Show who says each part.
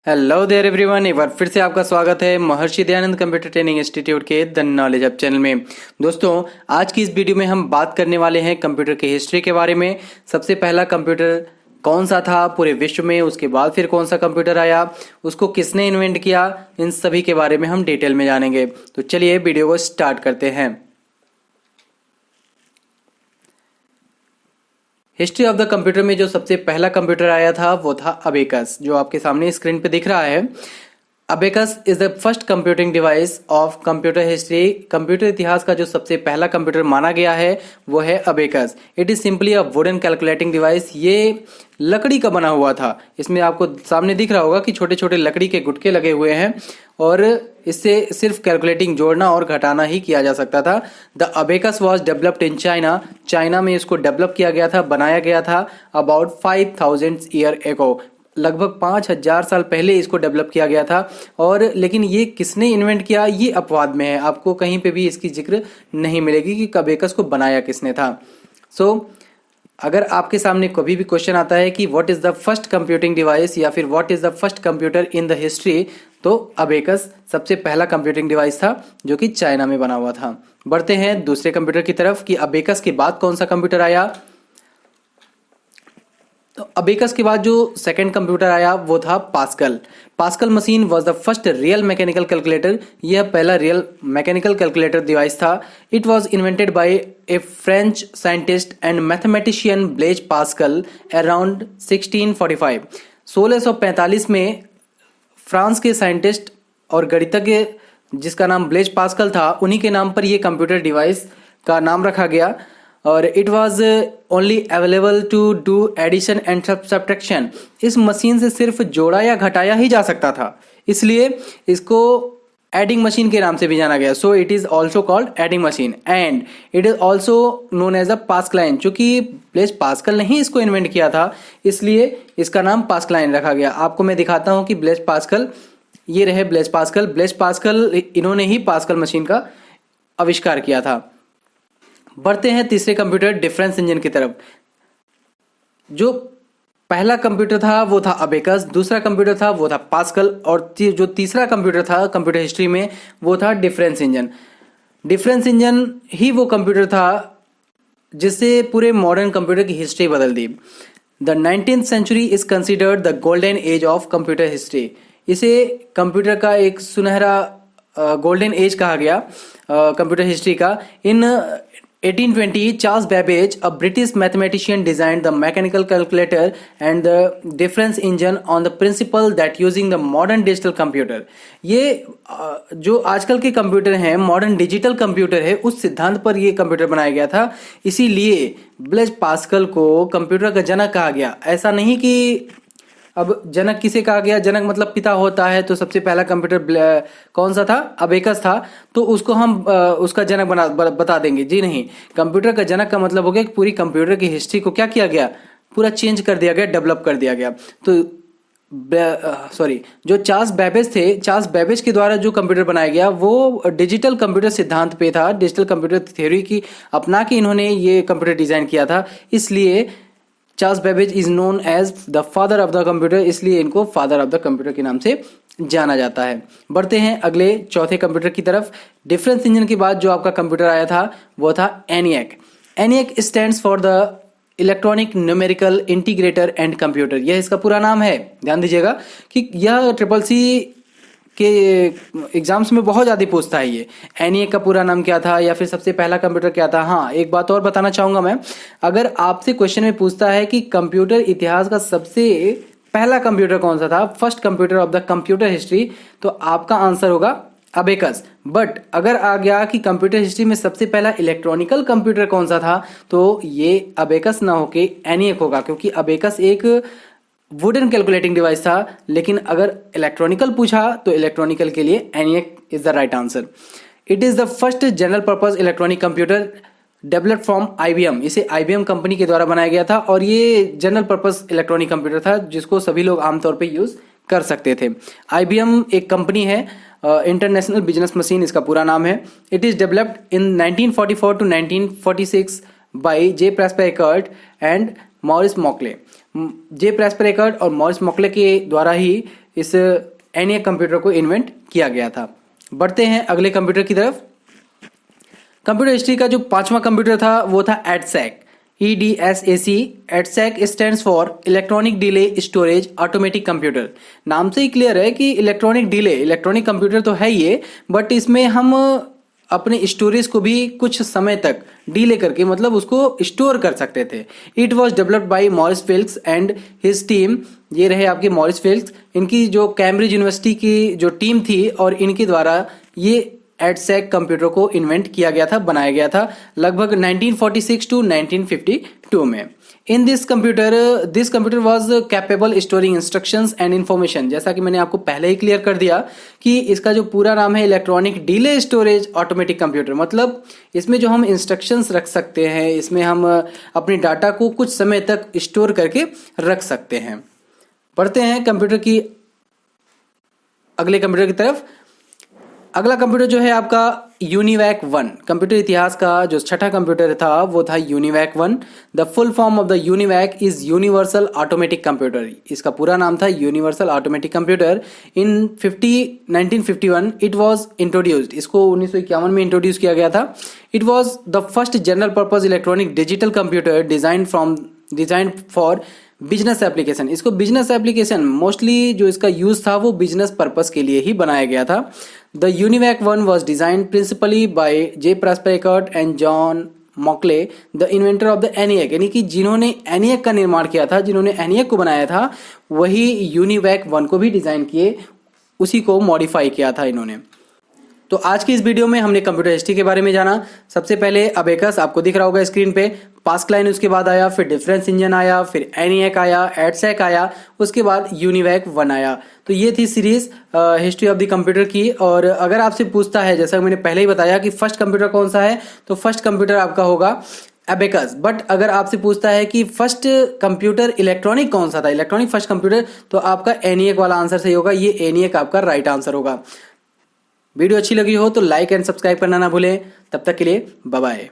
Speaker 1: Hello there everyone, एक बार फिर से आपका स्वागत है Maharshi Dayanand computer training institute के द नॉलेज हब चैनल में। दोस्तों, आज की इस वीडियो में हम बात करने वाले हैं कंप्यूटर की हिस्ट्री के बारे में। सबसे पहला कंप्यूटर कौन सा था पूरे विश्व में, उसके बाद फिर कौन सा कंप्यूटर आया, उसको किसने इन्वेंट किया, इन सभी के बारे में हम डिटेल में जानेंगे। तो चलिए वीडियो को स्टार्ट करते हैं। हिस्ट्री ऑफ द कंप्यूटर में जो सबसे पहला कंप्यूटर आया था वो था अबेकस, जो आपके सामने स्क्रीन पे दिख रहा है। Abacus is the first computing device of computer history. Computer इतिहास का जो सबसे पहला कंप्यूटर माना गया है वो है abacus. It is simply a wooden calculating device. ये लकड़ी का बना हुआ था। इसमें आपको सामने दिख रहा होगा कि छोटे छोटे लकड़ी के गुटके लगे हुए हैं और इससे सिर्फ कैलकुलेटिंग, जोड़ना और घटाना ही किया जा सकता था। The abacus was developed in China. China में इसको डेवलप किया गया था, बनाया गया था अबाउट 5000 ईयर एगो। लगभग 5000 साल पहले इसको डेवलप किया गया था। और लेकिन ये किसने इन्वेंट किया, ये अपवाद में है। आपको कहीं पे भी इसकी जिक्र नहीं मिलेगी कि अबेकस को बनाया किसने था। अगर आपके सामने कभी भी क्वेश्चन आता है कि what is the first computing device या फिर what is the first computer in the history, तो अबेकस सबसे पहला कंप्यूटिंग डिवाइस था जो कि चाइना में बना हुआ था। बढ़ते हैं दूसरे कंप्यूटर की तरफ कि अबेकस के बाद कौन सा कंप्यूटर आया। तो अबेकस के बाद जो सेकंड कंप्यूटर आया वो था pascal. Pascal machine was the first real mechanical calculator. यह पहला रियल मैकेनिकल कैलकुलेटर डिवाइस था। It was invented by A French scientist and mathematician Blaise Pascal around 1645। 1645 में फ्रांस के साइंटिस्ट और गणितज्ञ जिसका नाम ब्लेज पास्कल था, उन्हीं के नाम पर यह कंप्यूटर डिवाइस का नाम रखा गया। और it was only available to do addition and subtraction. इस मशीन से सिर्फ जोड़ा या घटाया ही जा सकता था, इसलिए इसको एडिंग मशीन के नाम से भी जाना गया। So it is also called adding machine and it is also known as a Pascaline. चूंकि ब्लेज पास्कल ने ही इसको इन्वेंट किया था, इसलिए इसका नाम पास्कलाइन रखा गया। आपको मैं दिखाता हूं कि ब्लेज पास्कल, ये रहे ब्लेज पास्कल। ब्लेज पास्कल इन्होंने ही पास्कल मशीन का आविष्कार किया था। बढ़ते हैं तीसरे कंप्यूटर डिफरेंस इंजन की तरफ। जो पहला कंप्यूटर था वो था अबेकस, दूसरा कंप्यूटर था वो था पास्कल, और जो तीसरा कंप्यूटर था कंप्यूटर हिस्ट्री में वो था डिफरेंस इंजन। डिफरेंस इंजन ही वो कंप्यूटर था जिससे पूरे मॉडर्न कंप्यूटर की हिस्ट्री बदल दी। The 19th century is considered the golden age of computer history. इसे कंप्यूटर का एक सुनहरा गोल्डन एज कहा गया कंप्यूटर हिस्ट्री का। इन 1820, Charles Babbage, a British mathematician, designed the mechanical calculator and the difference engine on the principle that using the modern digital computer. ये जो आजकल के कंप्यूटर हैं, मॉडर्न डिजिटल कंप्यूटर है, उस सिद्धांत पर ये कंप्यूटर बनाया गया था। इसीलिए ब्लेज पास्कल को कंप्यूटर का जनक कहा गया। ऐसा नहीं कि अब जनक किसे कहा गया, जनक मतलब पिता होता है, तो सबसे पहला कंप्यूटर कौन सा था, अबेकस था, तो उसको हम उसका जनक बता देंगे। जी नहीं, कंप्यूटर का जनक का मतलब हो गया कि पूरी कंप्यूटर की हिस्ट्री को क्या किया गया, पूरा चेंज कर दिया गया, डेवलप कर दिया गया। तो जो चार्ल्स बेबेज थे, चार्ल्स बेबेज के द्वारा जो कंप्यूटर बनाया गया वो डिजिटल कंप्यूटर सिद्धांत पे था। डिजिटल कंप्यूटर थ्योरी की अपना के इन्होंने ये कंप्यूटर डिजाइन किया था, इसलिए Charles Babbage is known as the father of the computer, इसलिए इनको फादर ऑफ द कंप्यूटर के नाम से जाना जाता है। बढ़ते हैं अगले चौथे कंप्यूटर की तरफ। डिफरेंस इंजन के बाद जो आपका कंप्यूटर आया था वो था ENIAC. ENIAC stands for the electronic numerical integrator and computer. यह इसका पूरा नाम है। ध्यान दीजिएगा कि यह CCC के एग्जाम्स में बहुत ज्यादा पूछता है। ये एनिएक का पूरा नाम क्या था या फिर सबसे पहला कंप्यूटर क्या था। हाँ, एक बात और बताना चाहूंगा मैं, अगर आपसे क्वेश्चन में पूछता है कि कंप्यूटर इतिहास का सबसे पहला कंप्यूटर कौन सा था, first computer of the computer history, तो आपका आंसर होगा अबेकस। बट अगर आ गया कि कंप्यूटर हिस्ट्री में सबसे पहला इलेक्ट्रॉनिकल कंप्यूटर कौन सा था, तो ये अबेकस ना होके एनिएक होगा, क्योंकि अबेकस एक वुडन कैलकुलेटिंग डिवाइस था। लेकिन अगर इलेक्ट्रॉनिकल पूछा तो इलेक्ट्रॉनिकल के लिए ENIAC is the right answer. It is the first general purpose electronic computer developed from IBM। इसे IBM कंपनी के द्वारा बनाया गया था और ये जनरल पर्पस इलेक्ट्रॉनिक कंप्यूटर था जिसको सभी लोग आमतौर पे यूज कर सकते थे। IBM एक कंपनी है, इंटरनेशनल बिजनेस मशीन इसका पूरा नाम है। It is developed in 1944 to 1946 by J Presper Eckert and Morris Mauchly. J Presper Eckert और मॉरिस मॉकले के द्वारा ही इस ENIAC कंप्यूटर को इन्वेंट किया गया था। बढ़ते हैं अगले कंप्यूटर की तरफ। कंप्यूटर हिस्ट्री का जो 5वां कंप्यूटर था वो था EDSAC, EDSAC। EDSAC stands for electronic delay storage automatic computer. नाम से ही क्लियर है कि इलेक्ट्रॉनिक डिले, इलेक्ट्रॉनिक कंप्यूटर तो है ये, बट इसमें हम अपने स्टोरेज को भी कुछ समय तक डिले करके मतलब उसको स्टोर कर सकते थे। It was developed by Maurice Wilkes and his team. ये रहे आपके मॉरिस फिल्क्स, इनकी जो कैम्ब्रिज यूनिवर्सिटी की जो टीम थी और इनके द्वारा ये EDSAC कंप्यूटर को इन्वेंट किया गया था, बनाया गया था लगभग 1946 टू 1952 में। In this computer was capable storing instructions and information. जैसा कि मैंने आपको पहले ही क्लियर कर दिया कि इसका जो पूरा नाम है electronic delay storage automatic computer. मतलब इसमें जो हम इंस्ट्रक्शंस रख सकते हैं, इसमें हम अपने डाटा को कुछ समय तक स्टोर करके रख सकते हैं। पढ़ते हैं कंप्यूटर की अगले कंप्यूटर की तरफ। अगला कंप्यूटर जो है आपका UNIVAC 1। कंप्यूटर इतिहास का जो छठा कंप्यूटर था वो था UNIVAC 1। The full form of the UNIVAC is universal automatic computer. इसका पूरा नाम था universal automatic computer. In 1951 it was introduced. इसको 1951 में इंट्रोड्यूस किया गया था। It was the first general purpose electronic digital computer design for business application. इसको बिजनेस एप्लीकेशन मोस्टली जो इसका यूज था वो बिजनेस पर्पस के लिए ही बनाया गया था। The UNIVAC 1 was design principally by J. Prescott and John Mauchly, the inventor of the ENIAC। यानी कि जिन्होंने ENIAC का निर्माण किया था, जिन्होंने ENIAC को बनाया था, वही UNIVAC 1 को भी डिजाइन किए, उसी को मॉडिफाई किया था इन्होंने। तो आज की इस वीडियो में हमने कंप्यूटर हिस्ट्री के बारे में जाना। सबसे पहले अबेकस आपको दिख रहा होगा स्क्रीन पे, पास्कल लाइन उसके बाद आया, फिर डिफरेंस इंजन आया, फिर ENIAC आया, EDSAC आया, उसके बाद UNIVAC 1 आया। तो ये थी series history of the computer की। और अगर आपसे पूछता है, जैसा मैंने पहले ही बताया कि फर्स्ट कंप्यूटर कौन सा है, तो फर्स्ट कंप्यूटर आपका होगा अबेकस। बट अगर आपसे पूछता है कि फर्स्ट कंप्यूटर इलेक्ट्रॉनिक कौन सा था, इलेक्ट्रॉनिक फर्स्ट कंप्यूटर, तो आपका ENIAC वाला आंसर सही होगा। ये ENIAC आपका राइट आंसर होगा। वीडियो अच्छी लगी हो तो लाइक एंड सब्सक्राइब करना ना भूलें। तब तक के लिए बाय बाय।